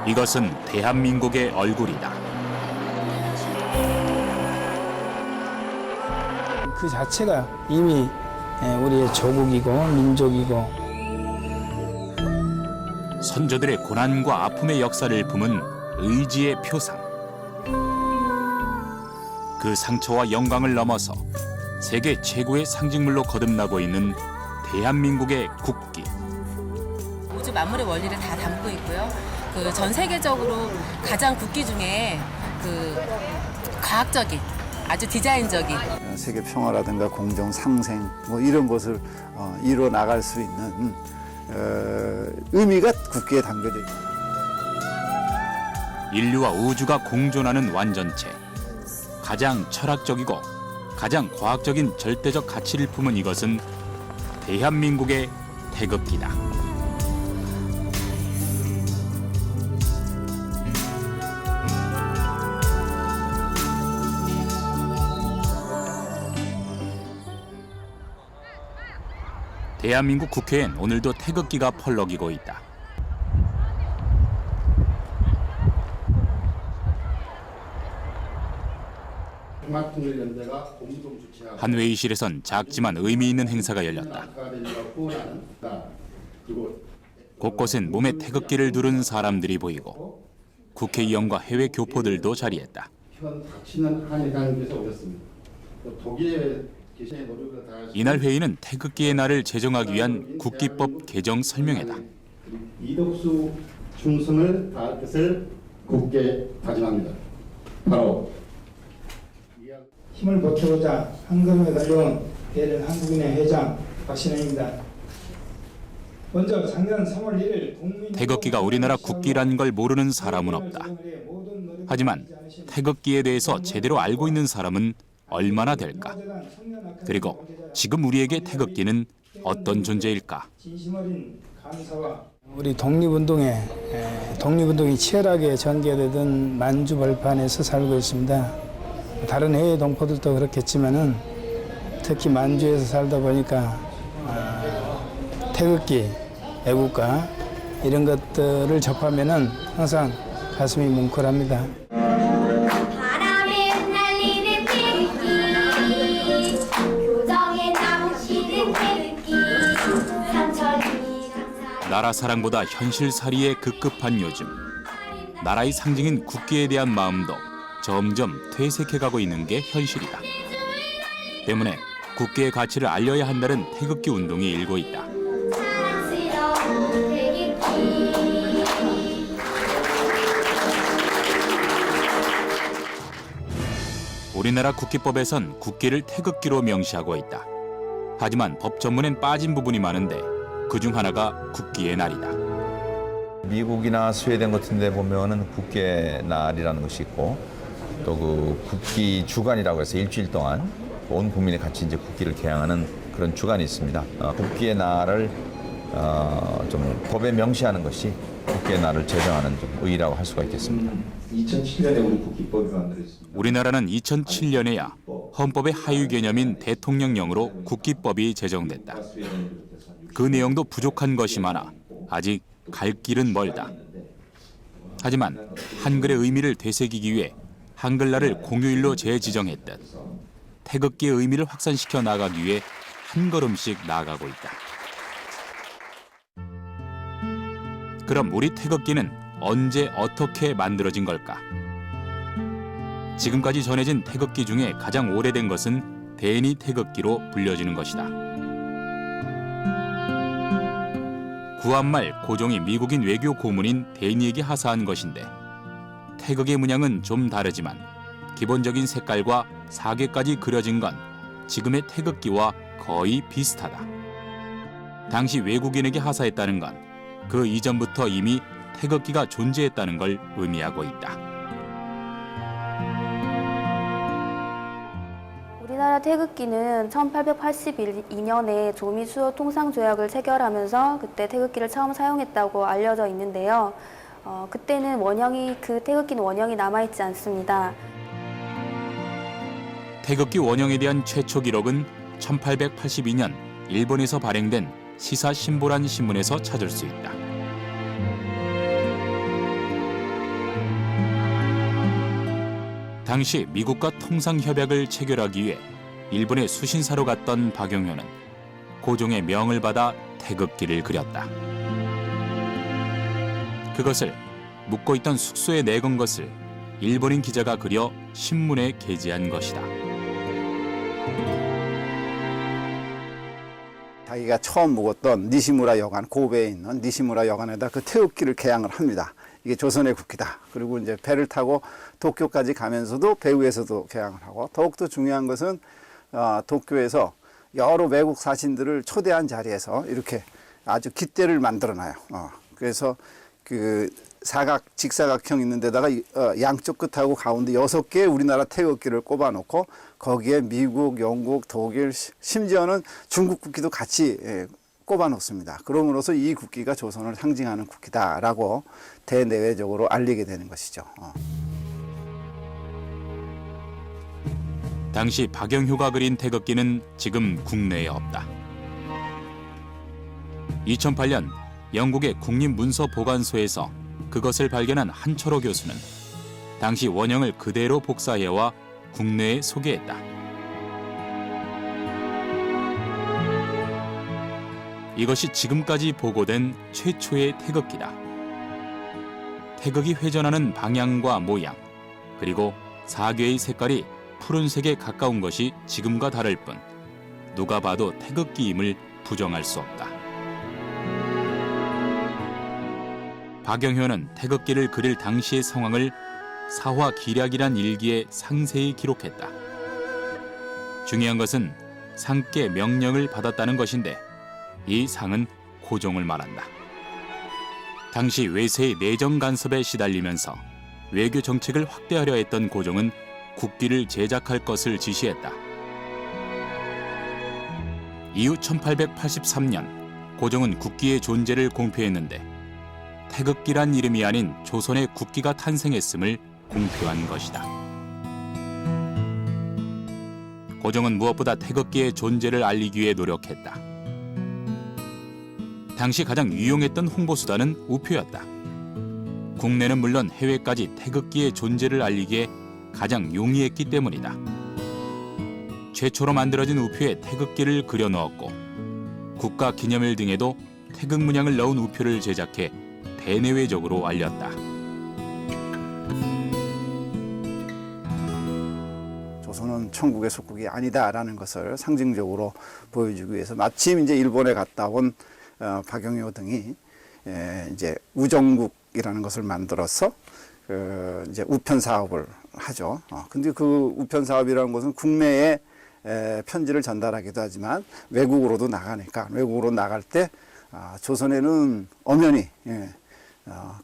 이것은 대한민국의 얼굴이다. 그 자체가 이미 우리의 조국이고 민족이고 선조들의 고난과 아픔의 역사를 품은 의지의 표상. 그 상처와 영광을 넘어서 세계 최고의 상징물로 거듭나고 있는 대한민국의 국기. 우주 만물의 원리를 다 담고 있고요. 그 전 세계적으로 가장 국기 중에 그 과학적인, 아주 디자인적인 세계 평화라든가 공정 상생 뭐 이런 것을 이루어 나갈 수 있는 의미가 국기에 담겨져 있습니다. 인류와 우주가 공존하는 완전체. 가장 철학적이고 가장 과학적인 절대적 가치를 품은 이것은 대한민국의 태극기다. 대한민국 국회엔 오늘도 태극기가 펄럭이고 있다. 한 회의실에선 작지만 의미 있는 행사가 열렸다. 곳곳엔 몸에 태극기를 두른 사람들이 보이고 국회의원과 해외 교포들도 자리했다. 이날 회의는 태극기의 날을 제정하기 위한 국기법 개정 설명회다. 이덕수 충성을 다할 것을 굳게 다짐합니다. 바로 힘을 보태고자 한금에 달려온 대련 한국인의 회장 박신영입니다. 먼저 작년 3월 1일 국민 태극기가 우리나라 국기란 걸 모르는 사람은 없다. 하지만 태극기에 대해서 제대로 알고 있는 사람은 얼마나 될까? 그리고 지금 우리에게 태극기는 어떤 존재일까? 우리 독립운동이 치열하게 전개되던 만주 벌판에서 살고 있습니다. 다른 해외 동포들도 그렇겠지만은 특히 만주에서 살다 보니까 태극기, 애국가 이런 것들을 접하면은 항상 가슴이 뭉클합니다. 나라 사랑보다 현실살이에 급급한 요즘, 나라의 상징인 국기에 대한 마음도 점점 퇴색해가고 있는 게 현실이다. 때문에 국기의 가치를 알려야 한다는 태극기 운동이 일고 있다. 우리나라 국기법에선 국기를 태극기로 명시하고 있다. 하지만 법 전문엔 빠진 부분이 많은데 그중 하나가 국기의 날이다. 미국이나 스웨덴 같은 데 보면은 국기의 날이라는 것이 있고 또 그 국기 주간이라고 해서 일주일 동안 온 국민이 같이 이제 국기를 개항하는 그런 주간이 있습니다. 국기의 날을 좀 법에 명시하는 것이 국기의 날을 제정하는 좀 의의라고 할 수가 있겠습니다. 2007년에 우리 국기법이 만들어졌습니다. 우리나라는 2007년에야 헌법의 하위 개념인 대통령령으로 국기법이 제정됐다. 그 내용도 부족한 것이 많아 아직 갈 길은 멀다. 하지만 한글의 의미를 되새기기 위해 한글날을 공휴일로 재지정했듯 태극기의 의미를 확산시켜 나가기 위해 한 걸음씩 나아가고 있다. 그럼 우리 태극기는 언제 어떻게 만들어진 걸까? 지금까지 전해진 태극기 중에 가장 오래된 것은 대니 태극기로 불려지는 것이다. 구한말 고종이 미국인 외교 고문인 데니에게 하사한 것인데 태극의 문양은 좀 다르지만 기본적인 색깔과 사계까지 그려진 건 지금의 태극기와 거의 비슷하다. 당시 외국인에게 하사했다는 건 그 이전부터 이미 태극기가 존재했다는 걸 의미하고 있다. 우리나라 태극기는 1882년에 조미수호 통상조약을 체결하면서 그때 태극기를 처음 사용했다고 알려져 있는데요. 그때는 그 태극기는 원형이 남아있지 않습니다. 태극기 원형에 대한 최초 기록은 1882년 일본에서 발행된 시사신보란 신문에서 찾을 수 있다. 당시 미국과 통상협약을 체결하기 위해 일본의 수신사로 갔던 박영효는 고종의 명을 받아 태극기를 그렸다. 그것을 묵고 있던 숙소에 내건 것을 일본인 기자가 그려 신문에 게재한 것이다. 자기가 처음 묵었던 니시무라 여관, 고베에 있는 니시무라 여관에다 그 태극기를 개양을 합니다. 이게 조선의 국기다. 그리고 이제 배를 타고 도쿄까지 가면서도 배 위에서도 개양을 하고, 더욱더 중요한 것은 도쿄에서 여러 외국 사신들을 초대한 자리에서 이렇게 아주 깃대를 만들어놔요. 그래서 그 직사각형 있는 데다가 양쪽 끝하고 가운데 6개의 우리나라 태극기를 꼽아놓고 거기에 미국, 영국, 독일, 심지어는 중국 국기도 같이 꼽아놓습니다. 그러므로서 이 국기가 조선을 상징하는 국기다라고 대내외적으로 알리게 되는 것이죠. 당시 박영효가 그린 태극기는 지금 국내에 없다. 2008년 영국의 국립문서보관소에서 그것을 발견한 한철호 교수는 당시 원형을 그대로 복사해와 국내에 소개했다. 이것이 지금까지 보고된 최초의 태극기다. 태극이 회전하는 방향과 모양, 그리고 사괴의 색깔이 푸른색에 가까운 것이 지금과 다를 뿐 누가 봐도 태극기임을 부정할 수 없다. 박영효는 태극기를 그릴 당시의 상황을 사화기략이란 일기에 상세히 기록했다. 중요한 것은 상께 명령을 받았다는 것인데 이 상은 고종을 말한다. 당시 외세의 내정 간섭에 시달리면서 외교 정책을 확대하려 했던 고종은 국기를 제작할 것을 지시했다. 이후 1883년 고종은 국기의 존재를 공표했는데 태극기란 이름이 아닌 조선의 국기가 탄생했음을 공표한 것이다. 고종은 무엇보다 태극기의 존재를 알리기 위해 노력했다. 당시 가장 유용했던 홍보수단은 우표였다. 국내는 물론 해외까지 태극기의 존재를 알리기에 가장 용이했기 때문이다. 최초로 만들어진 우표에 태극기를 그려 넣었고 국가 기념일 등에도 태극 문양을 넣은 우표를 제작해 대내외적으로 알렸다. 조선은 천국의 속국이 아니다라는 것을 상징적으로 보여주기 위해서 마침 이제 일본에 갔다 온 박영효 등이 이제 우정국이라는 것을 만들어서 이제 우편 사업을 하죠. 근데 그 우편 사업이라는 것은 국내에 편지를 전달하기도 하지만 외국으로도 나가니까 외국으로 나갈 때 조선에는 엄연히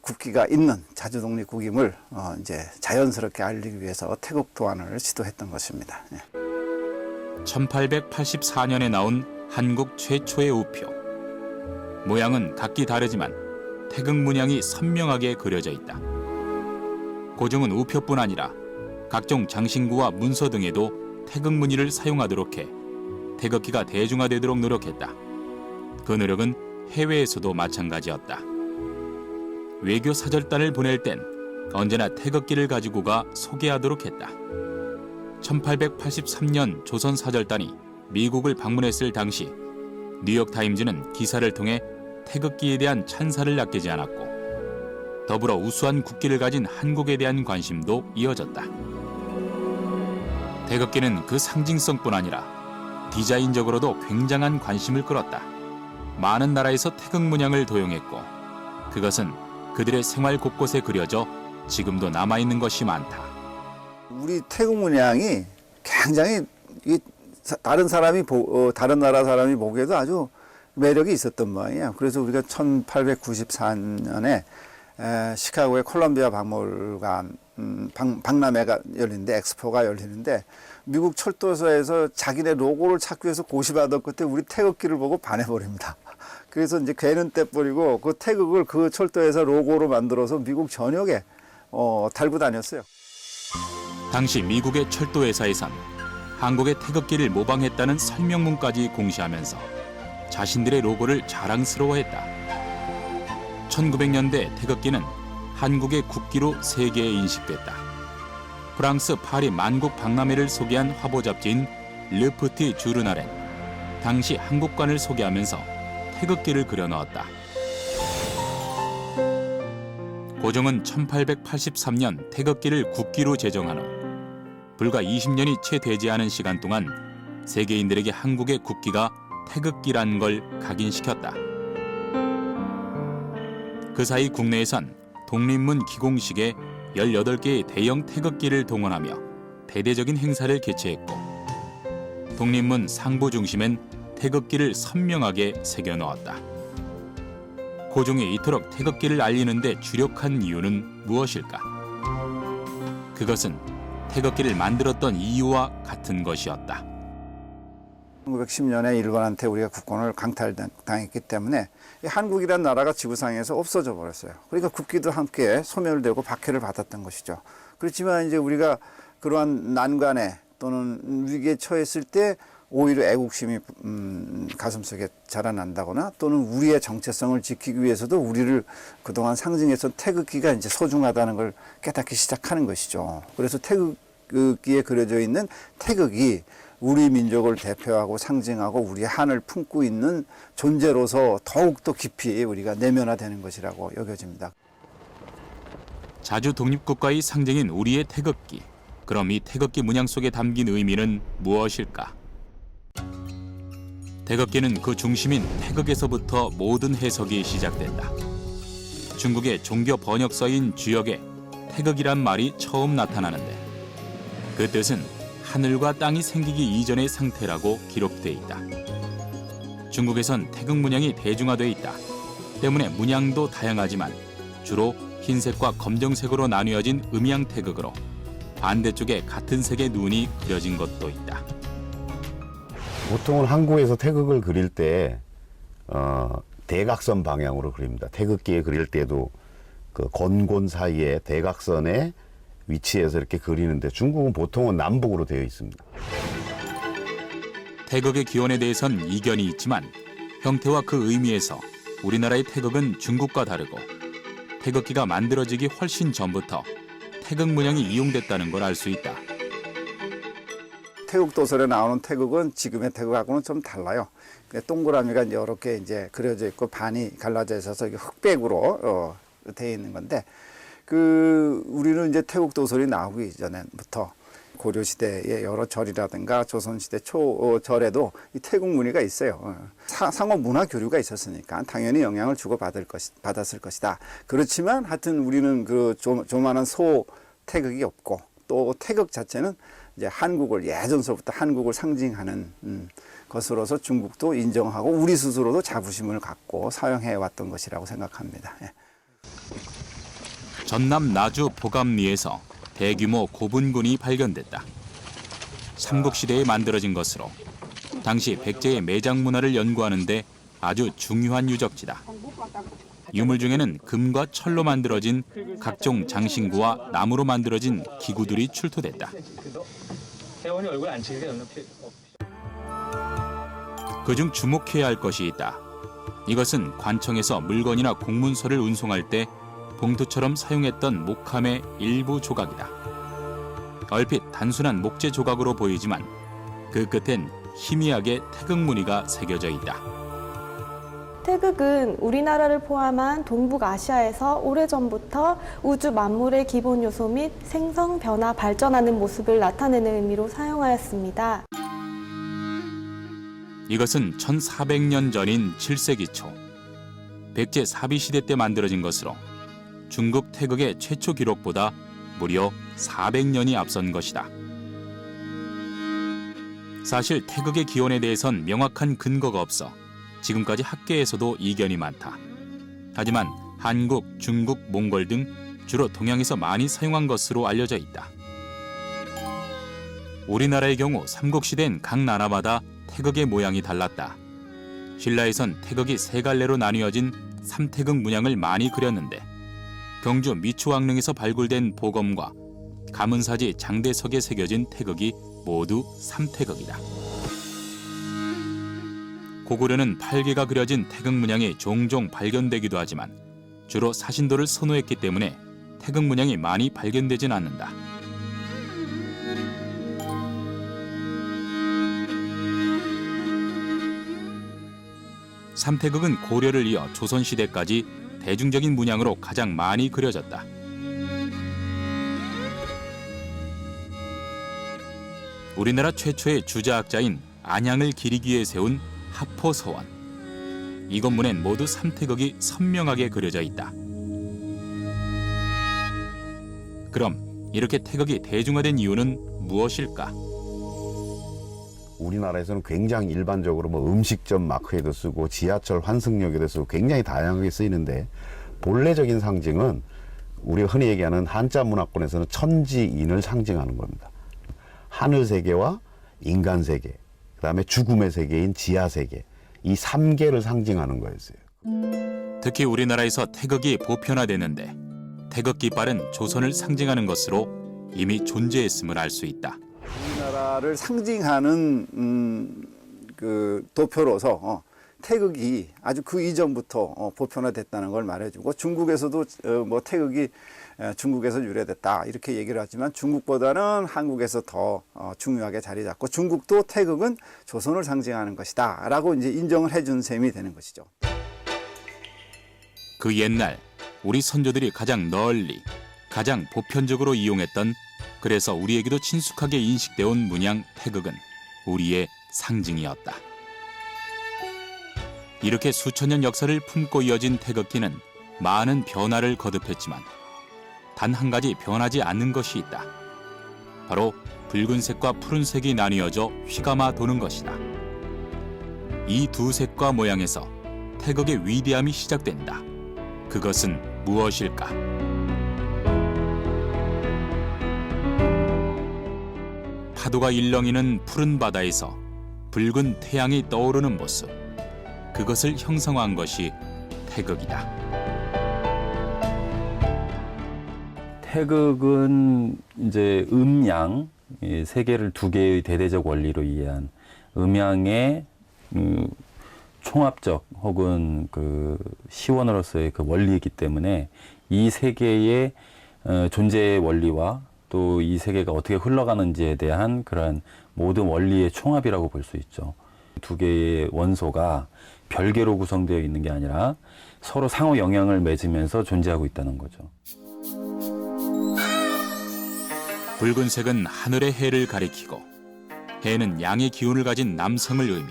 국기가 있는 자주독립국임을 이제 자연스럽게 알리기 위해서 태극 도안을 시도했던 것입니다. 1884년에 나온 한국 최초의 우표. 모양은 각기 다르지만 태극 문양이 선명하게 그려져 있다. 고종은 우표뿐 아니라 각종 장신구와 문서 등에도 태극 무늬를 사용하도록 해 태극기가 대중화되도록 노력했다. 그 노력은 해외에서도 마찬가지였다. 외교 사절단을 보낼 땐 언제나 태극기를 가지고 가 소개하도록 했다. 1883년 조선 사절단이 미국을 방문했을 당시 뉴욕타임즈는 기사를 통해 태극기에 대한 찬사를 아끼지 않았고 더불어 우수한 국기를 가진 한국에 대한 관심도 이어졌다. 태극기는 그 상징성뿐 아니라 디자인적으로도 굉장한 관심을 끌었다. 많은 나라에서 태극 문양을 도용했고 그것은 그들의 생활 곳곳에 그려져 지금도 남아있는 것이 많다. 우리 태극 문양이 굉장히 다른 나라 사람이 보기에도 아주 매력이 있었던 모양이에요. 그래서 우리가 1894년에 시카고의 콜럼비아 박물관 박람회가 열리는데 엑스포가 열리는데 미국 철도서에서 자기네 로고를 찾기 위해서 고시받을 그때 우리 태극기를 보고 반해버립니다. 그래서 이제 괴는 떼버리고 그 태극을 그 철도에서 로고로 만들어서 미국 전역에 달고 다녔어요. 당시 미국의 철도회사에선 한국의 태극기를 모방했다는 설명문까지 공시하면서 자신들의 로고를 자랑스러워했다. 1900년대 태극기는 한국의 국기로 세계에 인식됐다. 프랑스 파리 만국 박람회를 소개한 화보 잡지인 르프티 주르날엔 당시 한국관을 소개하면서 태극기를 그려 넣었다. 고종은 1883년 태극기를 국기로 제정한 후 불과 20년이 채 되지 않은 시간 동안 세계인들에게 한국의 국기가 태극기란 걸 각인시켰다. 그 사이 국내에선 독립문 기공식에 18개의 대형 태극기를 동원하며 대대적인 행사를 개최했고 독립문 상부 중심엔 태극기를 선명하게 새겨 넣었다. 고종이 이토록 태극기를 알리는 데 주력한 이유는 무엇일까? 그것은 태극기를 만들었던 이유와 같은 것이었다. 1910년에 일본한테 우리가 국권을 강탈당했기 때문에 한국이라는 나라가 지구상에서 없어져 버렸어요. 그러니까 국기도 함께 소멸되고 박해를 받았던 것이죠. 그렇지만 이제 우리가 그러한 난관에 또는 위기에 처했을 때 오히려 애국심이 가슴속에 자라난다거나 또는 우리의 정체성을 지키기 위해서도 우리를 그동안 상징했던 태극기가 이제 소중하다는 걸 깨닫기 시작하는 것이죠. 그래서 태극기에 그려져 있는 태극이 우리 민족을 대표하고 상징하고 우리의 한을 품고 있는 존재로서 더욱더 깊이 우리가 내면화되는 것이라고 여겨집니다. 자주 독립국가의 상징인 우리의 태극기. 그럼 이 태극기 문양 속에 담긴 의미는 무엇일까? 태극기는 그 중심인 태극에서부터 모든 해석이 시작된다. 중국의 종교 번역서인 주역에 태극이란 말이 처음 나타나는데 그 뜻은 하늘과 땅이 생기기 이전의 상태라고 기록돼 있다. 중국에선 태극 문양이 대중화돼 있다. 때문에 문양도 다양하지만 주로 흰색과 검정색으로 나뉘어진 음양 태극으로 반대쪽에 같은 색의 눈이 그려진 것도 있다. 보통은 한국에서 태극을 그릴 때 대각선 방향으로 그립니다. 태극기에 그릴 때도 그 건곤 사이에 대각선에 위치해서 이렇게 그리는데 중국은 보통은 남북으로 되어 있습니다. 태극의 기원에 대해선 이견이 있지만 형태와 그 의미에서 우리나라의 태극은 중국과 다르고 태극기가 만들어지기 훨씬 전부터 태극 문양이 이용됐다는 걸 알 수 있다. 태국 도설에 나오는 태극은 지금의 태극하고는 좀 달라요. 동그라미가 이렇게 이제 그려져 있고 반이 갈라져 있어서 이게 흑백으로 되어 있는 건데 우리는 이제 태국 도설이 나오기 이전부터 고려 시대의 여러 절이라든가 조선 시대 초절에도 이 태국 무늬가 있어요. 상호 문화 교류가 있었으니까 당연히 영향을 주고 받았을 것이다. 그렇지만 하여튼 우리는 그 조만한 소 태극이 없고 또 태극 자체는 이제 한국을 예전서부터 한국을 상징하는 것으로서 중국도 인정하고 우리 스스로도 자부심을 갖고 사용해 왔던 것이라고 생각합니다. 예. 전남 나주 보감리에서 대규모 고분군이 발견됐다. 삼국시대에 만들어진 것으로 당시 백제의 매장 문화를 연구하는 데 아주 중요한 유적지다. 유물 중에는 금과 철로 만들어진 각종 장신구와 나무로 만들어진 기구들이 출토됐다. 그중 주목해야 할 것이 있다. 이것은 관청에서 물건이나 공문서를 운송할 때 봉투처럼 사용했던 목함의 일부 조각이다. 얼핏 단순한 목재 조각으로 보이지만 그 끝엔 희미하게 태극 무늬가 새겨져 있다. 태극은 우리나라를 포함한 동북아시아에서 오래전부터 우주 만물의 기본 요소 및 생성, 변화, 발전하는 모습을 나타내는 의미로 사용하였습니다. 이것은 1400년 전인 7세기 초 백제 사비시대 때 만들어진 것으로 중국 태극의 최초 기록보다 무려 400년이 앞선 것이다. 사실 태극의 기원에 대해선 명확한 근거가 없어 지금까지 학계에서도 이견이 많다. 하지만 한국, 중국, 몽골 등 주로 동양에서 많이 사용한 것으로 알려져 있다. 우리나라의 경우 삼국시대엔 각 나라마다 태극의 모양이 달랐다. 신라에선 태극이 세 갈래로 나뉘어진 삼태극 문양을 많이 그렸는데 경주 미추왕릉에서 발굴된 보검과 가문사지 장대석에 새겨진 태극이 모두 삼태극이다. 고구려는 8개가 그려진 태극 문양이 종종 발견되기도 하지만 주로 사신도를 선호했기 때문에 태극 문양이 많이 발견되진 않는다. 삼태극은 고려를 이어 조선시대까지 대중적인 문양으로 가장 많이 그려졌다. 우리나라 최초의 주자학자인 안양을 기리기 위해 세운 하포서원. 이 건물엔 모두 삼태극이 선명하게 그려져 있다. 그럼 이렇게 태극이 대중화된 이유는 무엇일까? 우리나라에서는 굉장히 일반적으로 뭐 음식점 마크에도 쓰고 지하철 환승역에도 쓰고 굉장히 다양하게 쓰이는데, 본래적인 상징은 우리가 흔히 얘기하는 한자 문화권에서는 천지인을 상징하는 겁니다. 하늘 세계와 인간 세계, 그다음에 죽음의 세계인 지하 세계, 이 3개를 상징하는 거였어요. 특히 우리나라에서 태극이 보편화되는데 태극 깃발은 조선을 상징하는 것으로 이미 존재했음을 알 수 있다. 우리나라를 상징하는 그 도표로서 태극이 아주 그 이전부터 보편화됐다는 걸 말해주고, 중국에서도 뭐 태극이 중국에서 유래됐다 이렇게 얘기를 하지만 중국보다는 한국에서 더 중요하게 자리 잡고, 중국도 태극은 조선을 상징하는 것이다라고 이제 인정을 해준 셈이 되는 것이죠. 그 옛날 우리 선조들이 가장 널리, 가장 보편적으로 이용했던, 그래서 우리에게도 친숙하게 인식되어 온 문양 태극은 우리의 상징이었다. 이렇게 수천 년 역사를 품고 이어진 태극기는 많은 변화를 거듭했지만 단 한 가지 변하지 않는 것이 있다. 바로 붉은색과 푸른색이 나뉘어져 휘감아 도는 것이다. 이 두 색과 모양에서 태극의 위대함이 시작된다. 그것은 무엇일까? 파도가 일렁이는 푸른 바다에서 붉은 태양이 떠오르는 모습, 그것을 형성한 것이 태극이다. 태극은 이제 음양 세 개를 두 개의 대대적 원리로 이해한 음양의 총합적 혹은 그 시원으로서의 그 원리이기 때문에 이 세 개의 존재의 원리와 또 이 세계가 어떻게 흘러가는지에 대한 그런 모든 원리의 총합이라고 볼 수 있죠. 두 개의 원소가 별개로 구성되어 있는 게 아니라 서로 상호 영향을 맺으면서 존재하고 있다는 거죠. 붉은색은 하늘의 해를 가리키고 해는 양의 기운을 가진 남성을 의미,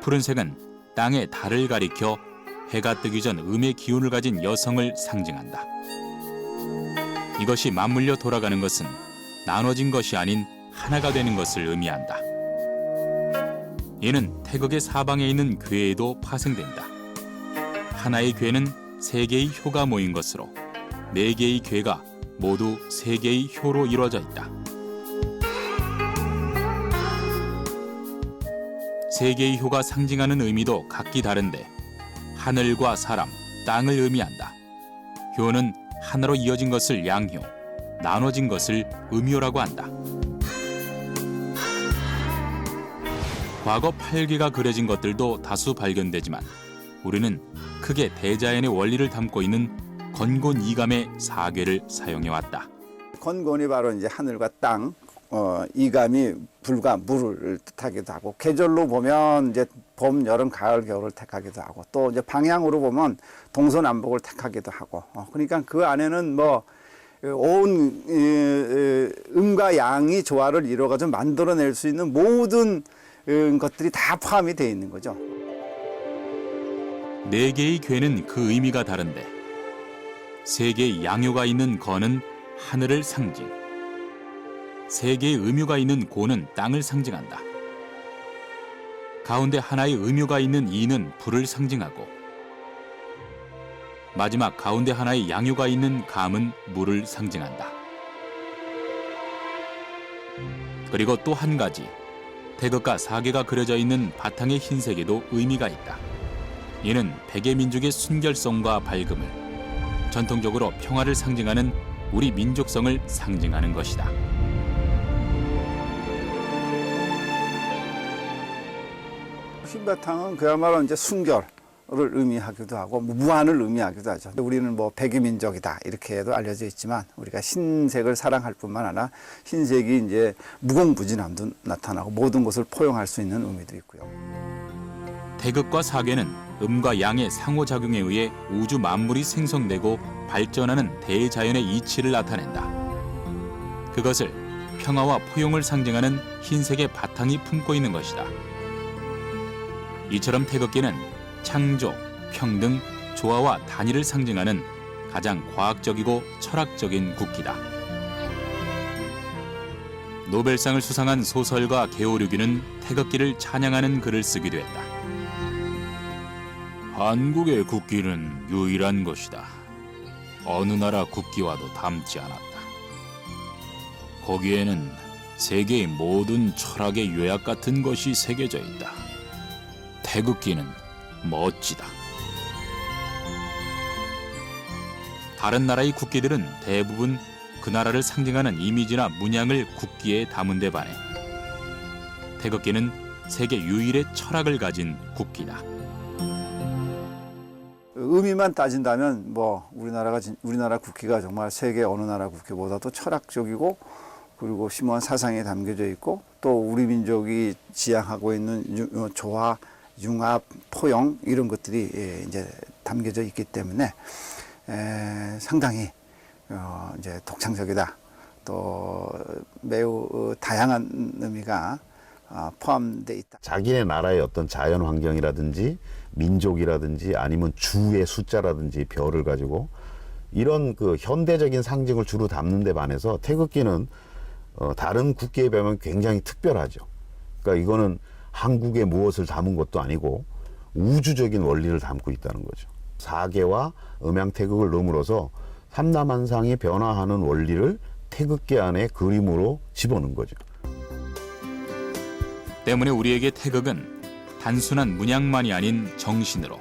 푸른색은 땅의 달을 가리켜 해가 뜨기 전 음의 기운을 가진 여성을 상징한다. 이것이 맞물려 돌아가는 것은 나눠진 것이 아닌 하나가 되는 것을 의미한다. 이는 태극의 사방에 있는 괴에도 파생된다. 하나의 괴는 세 개의 효가 모인 것으로 네 개의 괴가 모두 세 개의 효로 이루어져 있다. 세 개의 효가 상징하는 의미도 각기 다른데 하늘과 사람, 땅을 의미한다. 효는 하나로 이어진 것을 양효, 나눠진 것을 음효라고 한다. 과거 8개가 그려진 것들도 다수 발견되지만 우리는 크게 대자연의 원리를 담고 있는 건곤 이감의 4괴를 사용해왔다. 건곤이 바로 이제 하늘과 땅, 이감이 불과 물을 뜻하기도 하고, 계절로 보면 이제 봄, 여름, 가을, 겨울을 택하기도 하고, 또 이제 방향으로 보면 동서남북을 택하기도 하고, 그러니까 그 안에는 뭐 온 음과 양이 조화를 이루어가지고 만들어낼 수 있는 모든 것들이 다 포함이 되어 있는 거죠. 네 개의 괴는 그 의미가 다른데 세 개의 양효가 있는 건은 하늘을 상징, 세 개의 음효가 있는 고는 땅을 상징한다. 가운데 하나의 음효가 있는 이는 불을 상징하고 마지막 가운데 하나의 양효가 있는 감은 물을 상징한다. 그리고 또 한 가지, 태극과 4개가 그려져 있는 바탕의 흰색에도 의미가 있다. 이는 백의 민족의 순결성과 밝음을, 전통적으로 평화를 상징하는 우리 민족성을 상징하는 것이다. 흰 바탕은 그야말로 이제 순결을 의미하기도 하고 무한을 의미하기도 하죠. 우리는 뭐 백의 민족이다 이렇게도 알려져 있지만 우리가 흰색을 사랑할 뿐만 아니라 흰색이 이제 무궁무진함도 나타나고 모든 것을 포용할 수 있는 의미도 있고요. 태극과 사괴는 음과 양의 상호작용에 의해 우주 만물이 생성되고 발전하는 대자연의 이치를 나타낸다. 그것을 평화와 포용을 상징하는 흰색의 바탕이 품고 있는 것이다. 이처럼 태극기는 창조, 평등, 조화와 단일을 상징하는 가장 과학적이고 철학적인 국기다. 노벨상을 수상한 소설가 게오르기는 태극기를 찬양하는 글을 쓰기도 했다. 한국의 국기는 유일한 것이다. 어느 나라 국기와도 닮지 않았다. 거기에는 세계의 모든 철학의 요약 같은 것이 새겨져 있다. 태극기는 멋지다. 다른 나라의 국기들은 대부분 그 나라를 상징하는 이미지나 문양을 국기에 담은 데 반해 태극기는 세계 유일의 철학을 가진 국기다. 의미만 따진다면 뭐 우리나라 국기가 정말 세계 어느 나라 국기보다도 철학적이고 그리고 심오한 사상이 담겨져 있고 또 우리 민족이 지향하고 있는 조화, 융합, 포용 이런 것들이 이제 담겨져 있기 때문에 상당히 이제 독창적이다. 또 매우 다양한 의미가 포함되어 있다. 자기네 나라의 어떤 자연 환경이라든지 민족이라든지 아니면 주의 숫자라든지 별을 가지고 이런 그 현대적인 상징을 주로 담는 데 반해서 태극기는 다른 국기에 비하면 굉장히 특별하죠. 그러니까 이거는 한국의 무엇을 담은 것도 아니고 우주적인 원리를 담고 있다는 거죠. 사계와 음양태극을 넣음으로써 삼남한상이 변화하는 원리를 태극기 안에 그림으로 집어넣은 거죠. 때문에 우리에게 태극은 단순한 문양만이 아닌 정신으로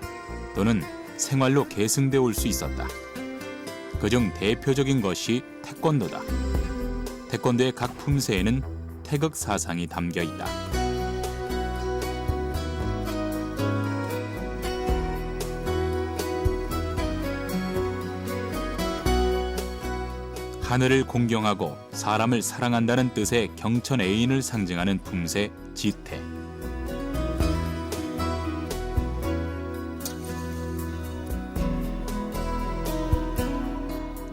또는 생활로 계승되어 올 수 있었다. 그중 대표적인 것이 태권도다. 태권도의 각 품새에는 태극 사상이 담겨 있다. 하늘을 공경하고 사람을 사랑한다는 뜻의 경천애인을 상징하는 품새 지태.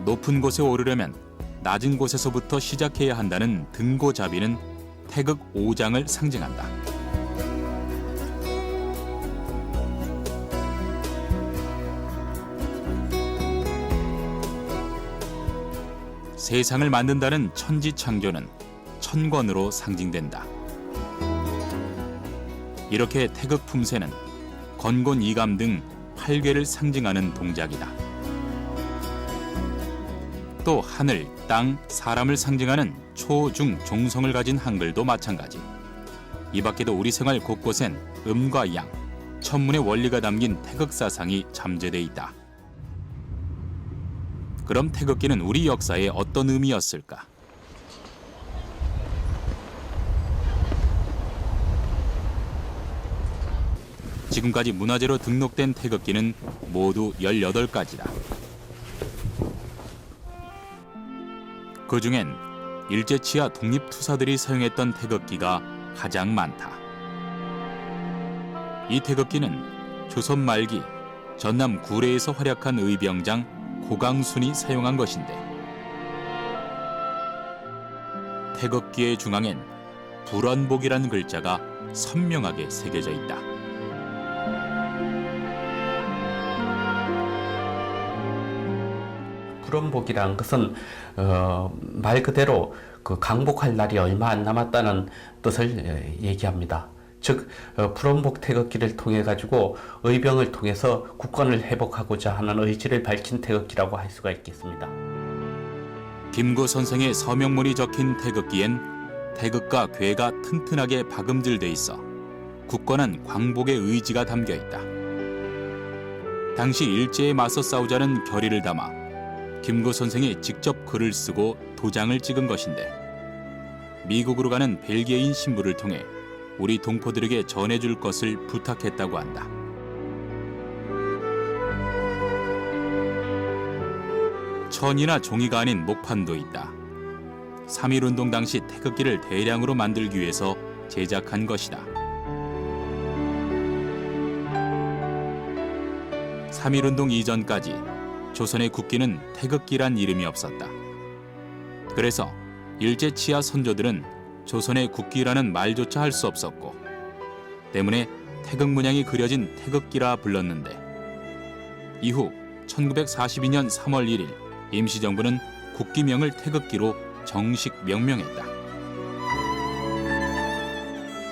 높은 곳에 오르려면 낮은 곳에서부터 시작해야 한다는 등고잡이는 태극 5장을 상징한다. 세상을 만든다는 천지창조는 천권으로 상징된다. 이렇게 태극 품새는 건곤이감 등 8괴를 상징하는 동작이다. 또 하늘, 땅, 사람을 상징하는 초, 중, 종성을 가진 한글도 마찬가지. 이 밖에도 우리 생활 곳곳엔 음과 양, 천문의 원리가 담긴 태극 사상이 잠재돼 있다. 그럼 태극기는 우리 역사에 어떤 의미였을까? 지금까지 문화재로 등록된 태극기는 모두 18가지다. 그중엔 일제치하 독립투사들이 사용했던 태극기가 가장 많다. 이 태극기는 조선 말기 전남 구례에서 활약한 의병장 고강순이 사용한 것인데 태극기의 중앙엔 불원복이라는 글자가 선명하게 새겨져 있다. 불원복이라는 것은 말 그대로 그 강복할 날이 얼마 안 남았다는 뜻을 얘기합니다. 즉 불원복 태극기를 통해 가지고 의병을 통해서 국권을 회복하고자 하는 의지를 밝힌 태극기라고 할 수가 있겠습니다. 김구 선생의 서명문이 적힌 태극기엔 태극과 괴가 튼튼하게 박음질돼 있어 굳건한 광복의 의지가 담겨 있다. 당시 일제에 맞서 싸우자는 결의를 담아 김구 선생이 직접 글을 쓰고 도장을 찍은 것인데 미국으로 가는 벨기에인 신부를 통해 우리 동포들에게 전해줄 것을 부탁했다고 한다. 천이나 종이가 아닌 목판도 있다. 3.1운동 당시 태극기를 대량으로 만들기 위해서 제작한 것이다. 3.1운동 이전까지 조선의 국기는 태극기란 이름이 없었다. 그래서 일제치하 선조들은 조선의 국기라는 말조차 할 수 없었고 때문에 태극 문양이 그려진 태극기라 불렀는데 이후 1942년 3월 1일 임시정부는 국기명을 태극기로 정식 명명했다.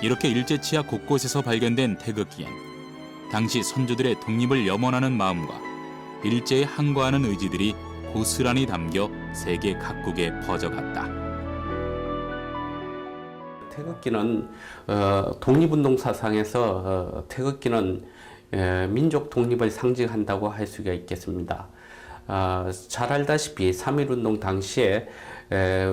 이렇게 일제치하 곳곳에서 발견된 태극기엔 당시 선조들의 독립을 염원하는 마음과 일제에 항거하는 의지들이 고스란히 담겨 세계 각국에 퍼져갔다. 태극기는 독립운동 사상에서 태극기는 민족 독립을 상징한다고 할 수가 있겠습니다. 잘 알다시피 3.1운동 당시에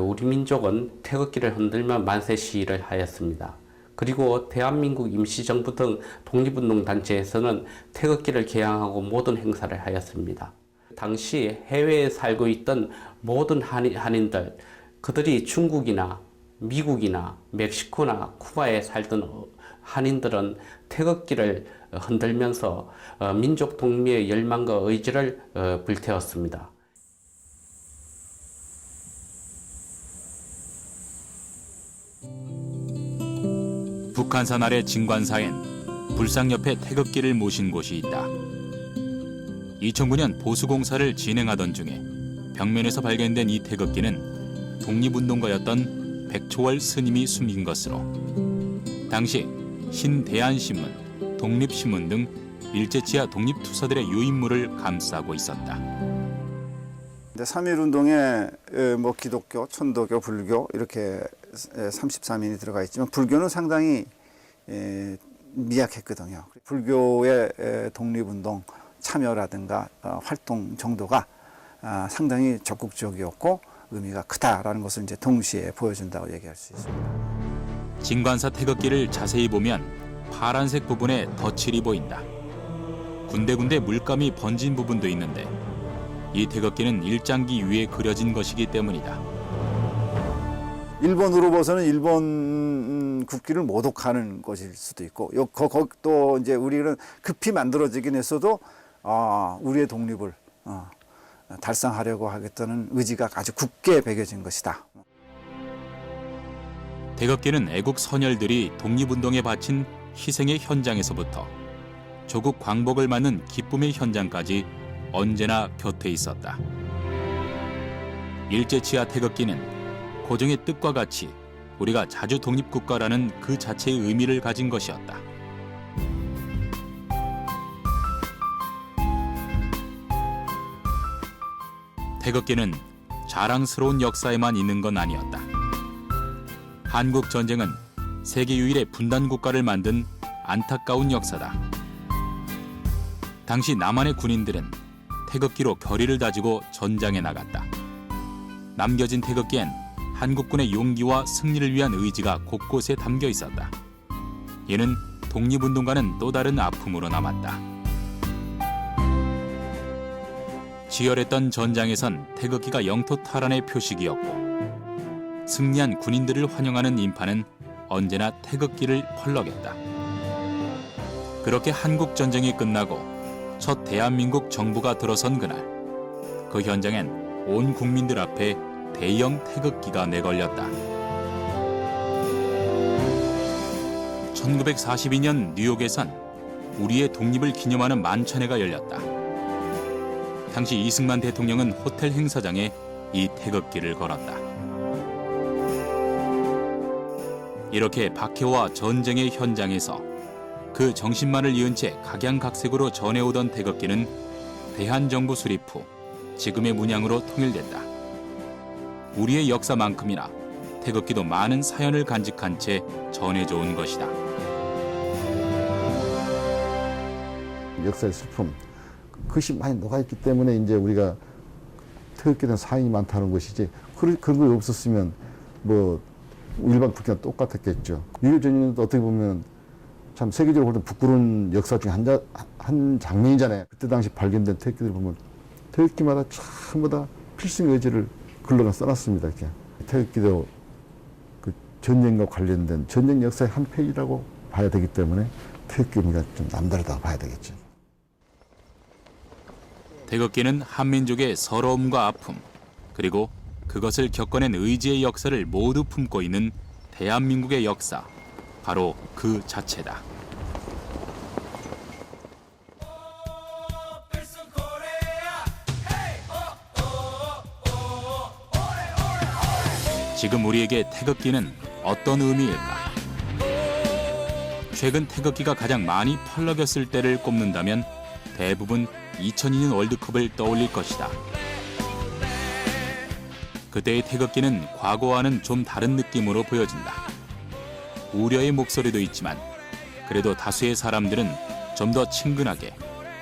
우리 민족은 태극기를 흔들며 만세 시위를 하였습니다. 그리고 대한민국 임시정부 등 독립운동 단체에서는 태극기를 개양하고 모든 행사를 하였습니다. 당시 해외에 살고 있던 모든 한인들, 그들이 중국이나 미국이나 멕시코나 쿠바에 살던 한인들은 태극기를 흔들면서 민족 독립의 열망과 의지를 불태웠습니다. 북한산 아래 진관사엔 불상 옆에 태극기를 모신 곳이 있다. 2009년 보수공사를 진행하던 중에 벽면에서 발견된 이 태극기는 독립운동가였던 백초월 스님이 숨긴 것으로 당시 신대한신문, 독립신문 등 일제치하 독립투사들의 유인물을 감싸고 있었다. 3.1운동에 뭐 기독교, 천도교, 불교 이렇게 33인이 들어가 있지만 불교는 상당히 미약했거든요. 불교의 독립운동 참여라든가 활동 정도가 상당히 적극적이었고 의미가 크다라는 것을 이제 동시에 보여준다고 얘기할 수 있습니다. 진관사 태극기를 자세히 보면 파란색 부분에 덧칠이 보인다. 군데군데 물감이 번진 부분도 있는데 이 태극기는 일장기 위에 그려진 것이기 때문이다. 일본으로 봐서는 일본 국기를 모독하는 것일 수도 있고 또 이제 우리는 급히 만들어지긴 했어도 우리의 독립을 달성하려고 하겠다는 의지가 아주 굳게 배겨진 것이다. 태극기는 애국 선열들이 독립운동에 바친 희생의 현장에서부터 조국 광복을 맞는 기쁨의 현장까지 언제나 곁에 있었다. 일제치하 태극기는 고종의 뜻과 같이 우리가 자주 독립국가라는 그 자체의 의미를 가진 것이었다. 태극기는 자랑스러운 역사에만 있는 건 아니었다. 한국 전쟁은 세계 유일의 분단 국가를 만든 안타까운 역사다. 당시 남한의 군인들은 태극기로 결의를 다지고 전장에 나갔다. 남겨진 태극기엔 한국군의 용기와 승리를 위한 의지가 곳곳에 담겨 있었다. 이는 독립운동과는 또 다른 아픔으로 남았다. 치열했던 전장에선 태극기가 영토 탈환의 표식이었고 승리한 군인들을 환영하는 인파는 언제나 태극기를 펄럭였다. 그렇게 한국전쟁이 끝나고 첫 대한민국 정부가 들어선 그날 그 현장엔 온 국민들 앞에 대형 태극기가 내걸렸다. 1942년 뉴욕에선 우리의 독립을 기념하는 만찬회가 열렸다. 당시 이승만 대통령은 호텔 행사장에 이 태극기를 걸었다. 이렇게 박해와 전쟁의 현장에서 그 정신만을 이은 채 각양각색으로 전해오던 태극기는 대한정부 수립 후 지금의 문양으로 통일됐다. 우리의 역사만큼이나 태극기도 많은 사연을 간직한 채 전해져 온 것이다. 역사의 슬픔, 그것이 많이 녹아있기 때문에 이제 우리가 태극기에 대한 사연이 많다는 것이지 그런 거 없었으면 뭐 일반 국기와 똑같았겠죠. 6.25 전쟁도 어떻게 보면 참 세계적으로 볼 때 부끄러운 역사 중에 한 장면이잖아요. 그때 당시 발견된 태극기들 보면 태극기마다 전부 다 필승 의지를 글로가 써놨습니다. 이렇게 태극기도 그 전쟁과 관련된 전쟁 역사의 한 페이지라고 봐야 되기 때문에 태극기 의미가 좀 남다르다고 봐야 되겠죠. 태극기는 한민족의 서러움과 아픔, 그리고 그것을 겪어낸 의지의 역사를 모두 품고 있는 대한민국의 역사, 바로 그 자체다. 지금 우리에게 태극기는 어떤 의미일까? 최근 태극기가 가장 많이 펄럭였을 때를 꼽는다면 대부분 2002년 월드컵을 떠올릴 것이다. 그때의 태극기는 과거와는 좀 다른 느낌으로 보여진다. 우려의 목소리도 있지만 그래도 다수의 사람들은 좀 더 친근하게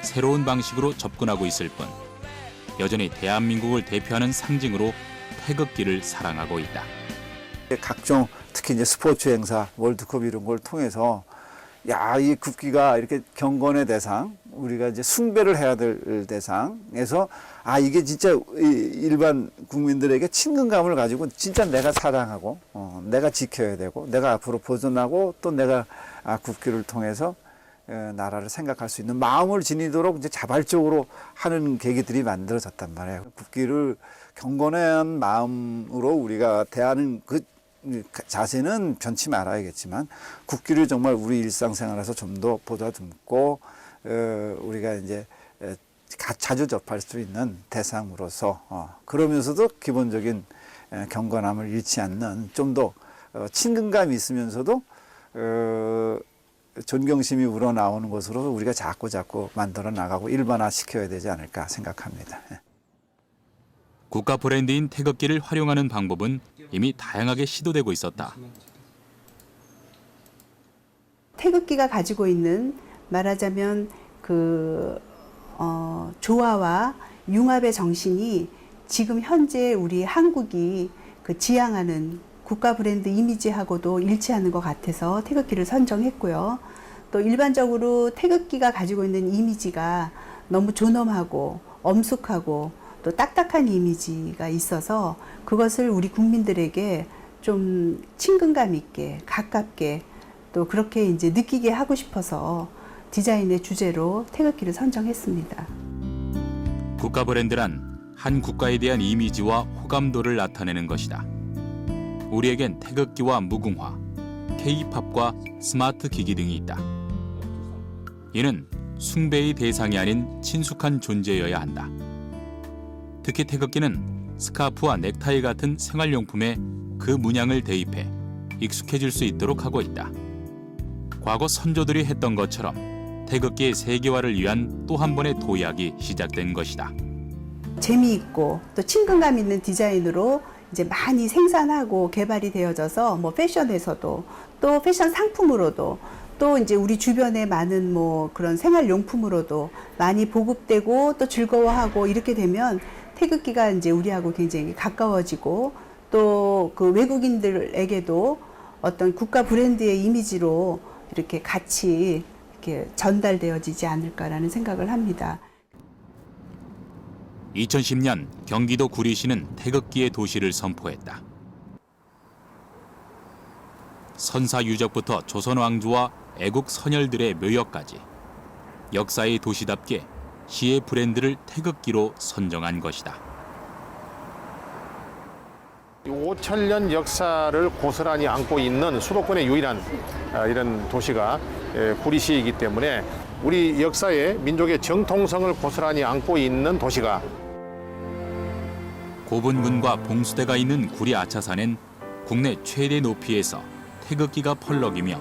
새로운 방식으로 접근하고 있을 뿐 여전히 대한민국을 대표하는 상징으로 태극기를 사랑하고 있다. 각종 특히 이제 스포츠 행사, 월드컵 이런 걸 통해서 야, 이 국기가 이렇게 경건의 대상, 우리가 이제 숭배를 해야 될 대상에서 아, 이게 진짜 일반 국민들에게 친근감을 가지고 진짜 내가 사랑하고 내가 지켜야 되고 내가 앞으로 보존하고 또 내가 국기를 통해서 나라를 생각할 수 있는 마음을 지니도록 이제 자발적으로 하는 계기들이 만들어졌단 말이에요. 국기를 경건한 마음으로 우리가 대하는 그 자세는 변치 말아야겠지만 국기를 정말 우리 일상생활에서 좀 더 보다듬고 우리가 이제 자주 접할 수 있는 대상으로서 그러면서도 기본적인 경건함을 잃지 않는 좀 더 친근감이 있으면서도 존경심이 우러나오는 것으로 우리가 자꾸 만들어 나가고 일반화시켜야 되지 않을까 생각합니다. 국가 브랜드인 태극기를 활용하는 방법은 이미 다양하게 시도되고 있었다. 태극기가 가지고 있는 말하자면 조화와 융합의 정신이 지금 현재 우리 한국이 지향하는 국가 브랜드 이미지하고도 일치하는 것 같아서 태극기를 선정했고요. 또 일반적으로 태극기가 가지고 있는 이미지가 너무 존엄하고 엄숙하고 또 딱딱한 이미지가 있어서 그것을 우리 국민들에게 좀 친근감 있게 가깝게 또 그렇게 이제 느끼게 하고 싶어서 디자인의 주제로 태극기를 선정했습니다. 국가 브랜드란 한 국가에 대한 이미지와 호감도를 나타내는 것이다. 우리에겐 태극기와 무궁화, K-팝과 스마트 기기 등이 있다. 이는 숭배의 대상이 아닌 친숙한 존재여야 한다. 특히 태극기는 스카프와 넥타이 같은 생활용품에 그 문양을 대입해 익숙해질 수 있도록 하고 있다. 과거 선조들이 했던 것처럼 태극기의 세계화를 위한 또 한 번의 도약이 시작된 것이다. 재미있고 또 친근감 있는 디자인으로 이제 많이 생산하고 개발이 되어져서 뭐 패션에서도 또 패션 상품으로도 또 이제 우리 주변에 많은 뭐 그런 생활용품으로도 많이 보급되고 또 즐거워하고 이렇게 되면 태극기가 이제 우리하고 굉장히 가까워지고 또 그 외국인들에게도 어떤 국가 브랜드의 이미지로 이렇게 같이 이렇게 전달되어지지 않을까라는 생각을 합니다. 2010년 경기도 구리시는 태극기의 도시를 선포했다. 선사 유적부터 조선 왕조와 애국 선열들의 묘역까지 역사의 도시답게 시의 브랜드를 태극기로 선정한 것이다. 5,000년 역사를 고스란히 안고 있는 수도권의 유일한 이런 도시가 구리시이기 때문에 우리 역사의 민족의 정통성을 고스란히 안고 있는 도시가 고분군과 봉수대가 있는 구리 아차산엔 국내 최대 높이에서 태극기가 펄럭이며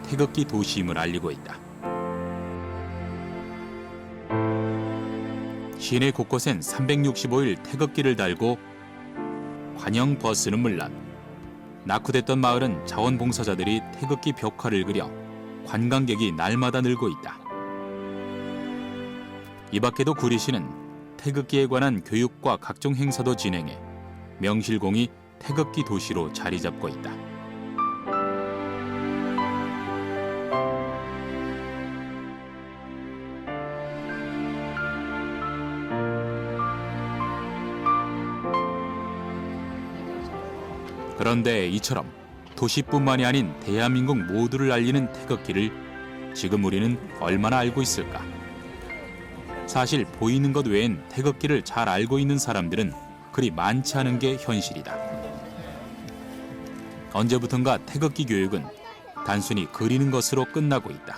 태극기 도시임을 알리고 있다. 시내 곳곳엔 365일 태극기를 달고 관영 버스는 물론 낙후됐던 마을은 자원봉사자들이 태극기 벽화를 그려 관광객이 날마다 늘고 있다. 이 밖에도 구리시는 태극기에 관한 교육과 각종 행사도 진행해 명실공히 태극기 도시로 자리 잡고 있다. 그런데 이처럼 도시뿐만이 아닌 대한민국 모두를 알리는 태극기를 지금 우리는 얼마나 알고 있을까? 사실 보이는 것 외엔 태극기를 잘 알고 있는 사람들은 그리 많지 않은 게 현실이다. 언제부턴가 태극기 교육은 단순히 그리는 것으로 끝나고 있다.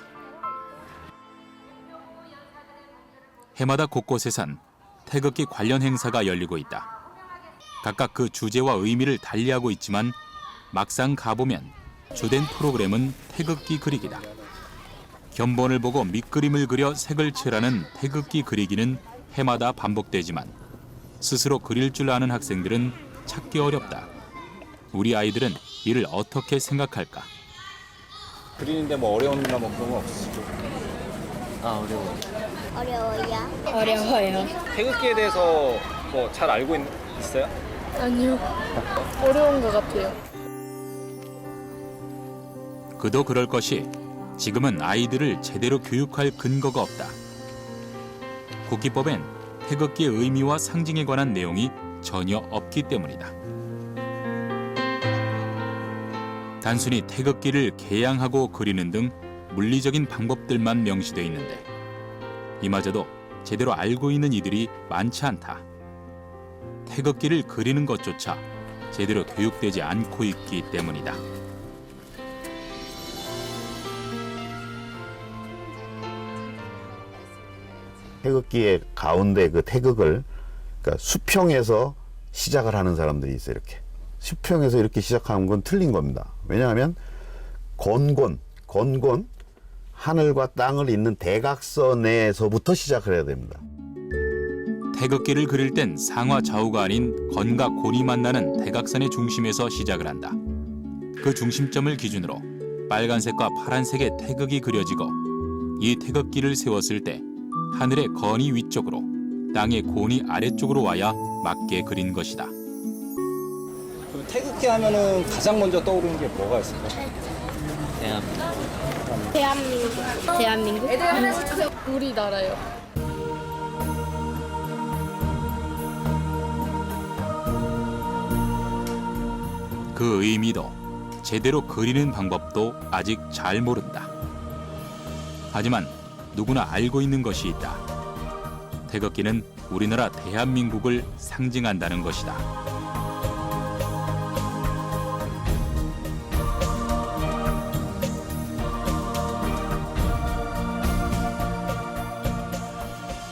해마다 곳곳에선 태극기 관련 행사가 열리고 있다. 각각 그 주제와 의미를 달리하고 있지만 막상 가보면 주된 프로그램은 태극기 그리기다. 견본을 보고 밑그림을 그려 색을 칠하는 태극기 그리기는 해마다 반복되지만 스스로 그릴 줄 아는 학생들은 찾기 어렵다. 우리 아이들은 이를 어떻게 생각할까? 그리는데 뭐 어려움이나 뭐 그런 거 없으시죠? 어려워요. 어려워요. 태극기에 대해서 뭐 잘 알고 있어요? 아니요. 어려운 것 같아요. 그도 그럴 것이 지금은 아이들을 제대로 교육할 근거가 없다. 국기법엔 태극기의 의미와 상징에 관한 내용이 전혀 없기 때문이다. 단순히 태극기를 개양하고 그리는 등 물리적인 방법들만 명시되어 있는데 이마저도 제대로 알고 있는 이들이 많지 않다. 태극기를 그리는 것조차 제대로 교육되지 않고 있기 때문이다. 태극기의 가운데 그 태극을 그러니까 수평에서 시작을 하는 사람들이 있어요. 이렇게 수평에서 이렇게 시작하는 건 틀린 겁니다. 왜냐하면 건곤 하늘과 땅을 잇는 대각선에서부터 시작을 해야 됩니다. 태극기를 그릴 땐 상하 좌우가 아닌 건과 곤이 만나는 대각선의 중심에서 시작을 한다. 그 중심점을 기준으로 빨간색과 파란색의 태극이 그려지고 이 태극기를 세웠을 때 하늘의 건이 위쪽으로 땅의 곤이 아래쪽으로 와야 맞게 그린 것이다. 태극기 하면은 가장 먼저 떠오르는 게 뭐가 있을까요? 대한민국? 애들 하나씩 주세요. 우리나라요. 그 의미도 제대로 그리는 방법도 아직 잘 모른다. 하지만 누구나 알고 있는 것이 있다. 태극기는 우리나라 대한민국을 상징한다는 것이다.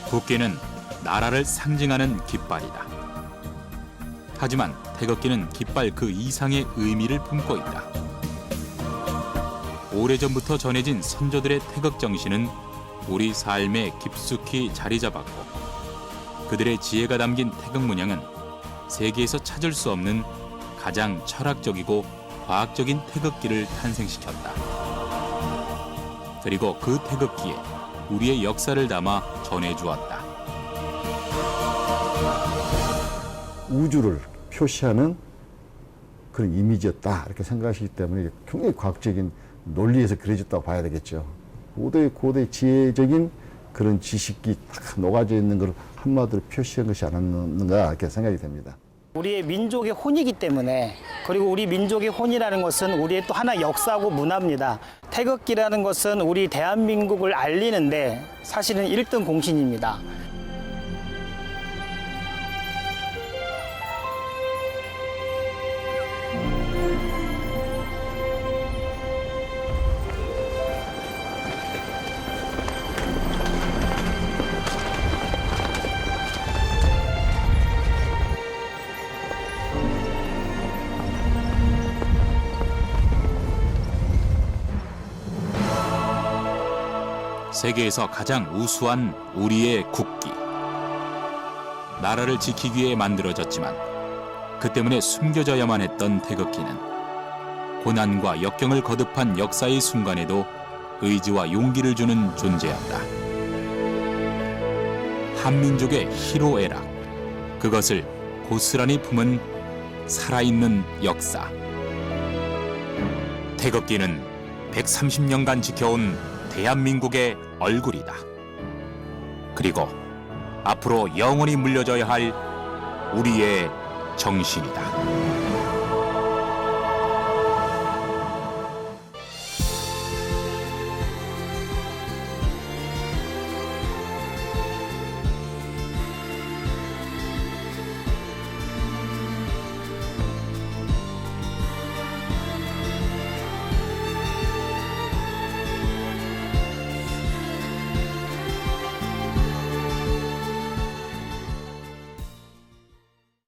국기는 나라를 상징하는 깃발이다. 하지만 태극기는 깃발 그 이상의 의미를 품고 있다. 오래전부터 전해진 선조들의 태극 정신은 우리 삶에 깊숙이 자리 잡았고 그들의 지혜가 담긴 태극 문양은 세계에서 찾을 수 없는 가장 철학적이고 과학적인 태극기를 탄생시켰다. 그리고 그 태극기에 우리의 역사를 담아 전해주었다. 우주를 표시하는 그런 이미지였다 이렇게 생각하시기 때문에 굉장히 과학적인 논리에서 그려졌다고 봐야 되겠죠. 고대 지혜적인 그런 지식이 딱 녹아져 있는 걸 한마디로 표시한 것이 아니었는가 이렇게 생각이 됩니다. 우리의 민족의 혼이기 때문에 그리고 우리 민족의 혼이라는 것은 우리의 또 하나 역사고 문화입니다. 태극기라는 것은 우리 대한민국을 알리는데 사실은 1등 공신입니다. 세계에서 가장 우수한 우리의 국기. 나라를 지키기 위해 만들어졌지만 그 때문에 숨겨져야만 했던 태극기는 고난과 역경을 거듭한 역사의 순간에도 의지와 용기를 주는 존재였다. 한민족의 희로애락, 그것을 고스란히 품은 살아있는 역사. 태극기는 130년간 지켜온 대한민국의 얼굴이다. 그리고 앞으로 영원히 물려져야 할 우리의 정신이다.